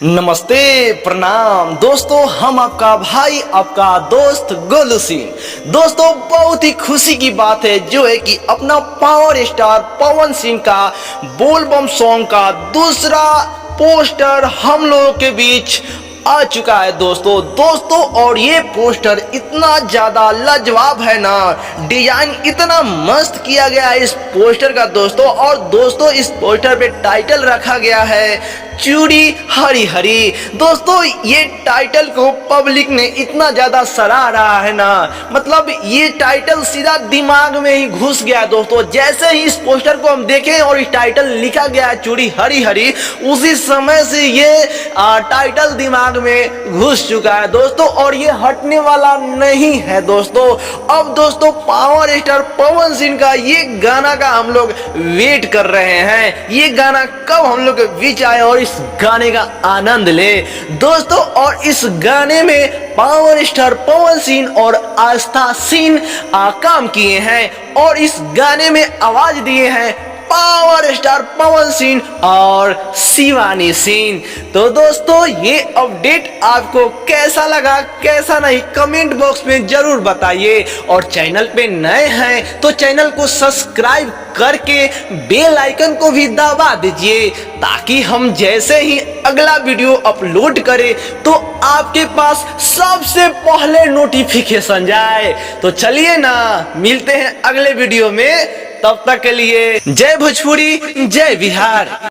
नमस्ते प्रणाम दोस्तों, हम आपका भाई आपका दोस्त गोलू सिंह। दोस्तों बहुत ही खुशी की बात है जो है कि अपना पावर स्टार पवन सिंह का बोलबम सॉन्ग का दूसरा पोस्टर हम लोगों के बीच आ चुका है दोस्तों। और ये पोस्टर इतना ज्यादा लाजवाब है ना, डिजाइन इतना मस्त किया गया है इस पोस्टर का दोस्तों। और दोस्तों इस पोस्टर पे टाइटल रखा गया है चूड़ी हरी हरी। दोस्तों ये टाइटल को पब्लिक ने इतना ज्यादा सराह रहा है ना, मतलब ये टाइटल सीधा दिमाग में ही घुस गया दोस्तों। जैसे ही इस पोस्टर को हम देखें और इस टाइटल लिखा गया है चूड़ी हरी हरी, उसी समय से ये टाइटल दिमाग में घुस चुका है दोस्तों। और ये हटने वाला नहीं है दोस्तों। अब दोस्तों पावर स्टार पवन सिंह का ये गाना का हम लोग वेट कर रहे हैं, ये गाना कब हम लोग के बीच आए और इस गाने का आनंद ले दोस्तों। और इस गाने में पावर स्टार पवन सिंह और आस्था सिंह काम किए हैं और इस गाने में आवाज दिए हैं पावर स्टार पवन सिंह और शिवानी सिंह। तो दोस्तों ये अपडेट आपको कैसा लगा कैसा नहीं कमेंट बॉक्स में जरूर बताइए। और चैनल पे नए हैं तो चैनल को सब्सक्राइब करके बेल आइकन को भी दबा दीजिए, ताकि हम जैसे ही अगला वीडियो अपलोड करें तो आपके पास सबसे पहले नोटिफिकेशन जाए। तो चलिए ना, मिलते हैं अगले वीडियो में, तब तक के लिए जय भोजपुरी जय बिहार।